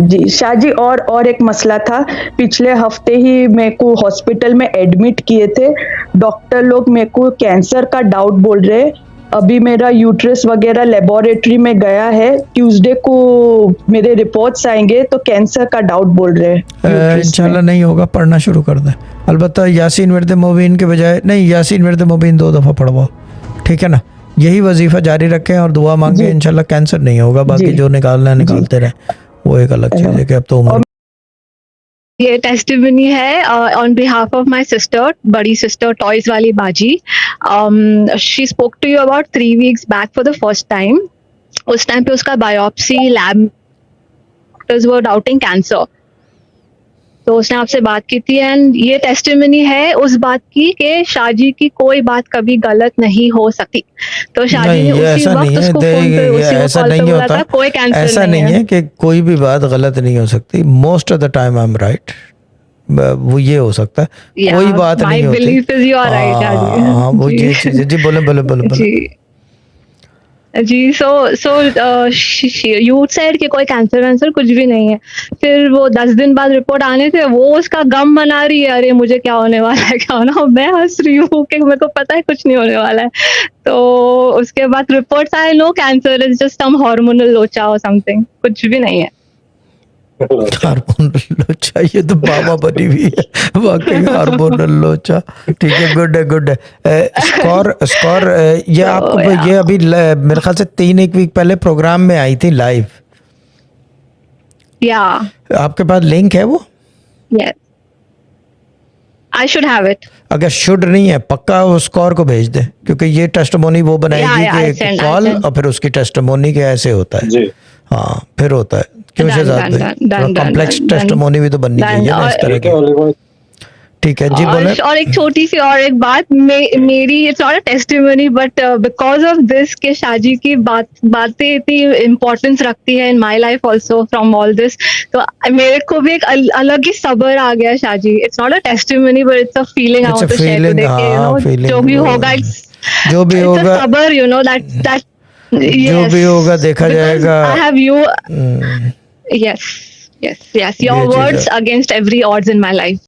जी, शाहजी और एक मसला था, पिछले हफ्ते ही मेरे को हॉस्पिटल में एडमिट किए थे। डॉक्टर लोग मेरे को कैंसर का डाउट बोल रहे हैं। अभी मेरा यूट्रस वगैरह लेबोरेटरी में गया है, ट्यूसडे को मेरे रिपोर्ट्स आएँगे तो कैंसर का डाउट बोल रहे हैं यूट्रस में। इंशाल्लाह नहीं होगा, पढ़ना शुरू कर दें। अलबत्ता यासीन विर्द मुबीन के बजाय नहीं, यासीन विर्द मुबीन 2 दफ़ा पढ़वाओ, ठीक है ना। यही वजीफ़ा जारी रखें और दुआ मांगे, इंशाल्लाह कैंसर नहीं होगा। बाकी जो निकालना है निकालते रहें, वो एक अलग चीज़ है कि अब तो उम्र। ये टेस्टिमनी है on behalf of my sister, बड़ी सिस्टर टॉयज वाली बाजी। She spoke to you about 3 weeks back for the first time. उस टाइम पे उसका biopsy lab doctors were doubting cancer, तो उसने आपसे बात की थी। एंड ये टेस्टिमनी है उस बात की कि शाहजी की कोई बात कभी गलत नहीं हो सकती। तो शाहजी ने उसी वक्त उसको फोन पे ऐसा नहीं होता, कोई कैंसर ऐसा नहीं है कि कोई भी बात गलत नहीं हो सकती। Most of the time I am right, वो ये हो सकता है कोई बात नहीं होती। हाँ वो ये चीज़ जी, बोले जी। सो यू सेड कि कोई कैंसर वैंसर कुछ भी नहीं है। फिर वो 10 दिन बाद रिपोर्ट आने थे, वो उसका गम मना रही है, अरे मुझे क्या होने वाला है, क्या होना। मैं हंस रही हूँ कि मेरे को पता है कुछ नहीं होने वाला है। तो उसके बाद रिपोर्ट्स आए, no cancer, is just some hormonal लोचा और समथिंग, कुछ भी नहीं है। हार्मोनल लोचा, ये तो बाबा बनी हुई है वाकई, हार्मोनल लोचा। ठीक है, गुड है। स्कोर ये आपको ये अभी मेरे ख्याल से 3 वीक पहले प्रोग्राम में आई थी लाइव। या आपके पास लिंक है वो? Yes, I should have it. अगर शुड नहीं है, पक्का उस स्कोर को भेज दे, क्योंकि ये टेस्टिमोनी वो बनाएगी कि कॉल और फिर उसकी टेस्टिमोनी के ऐसे होता है। हाँ फिर होता है, क्यों शहजाद भाई, कॉम्प्लेक्स टेस्टिमोनी भी तो बननी चाहिए ना इस तरह की। ठीक है जी, बोले। और एक छोटी सी और एक बात, मेरी it's not a testimony but because of this के शाहजी की बातें इतनी इम्पोर्टेंस रखती है in my life also from all this, तो मेरे को भी एक अलग ही सब्र आ गया Shahji. It's not a testimony but it's a feeling I want to share today, you know, जो भी होगा सब्र, यू नो, दैट जो भी होगा देखा जाएगा। I have you, yes your words against every odds in my life.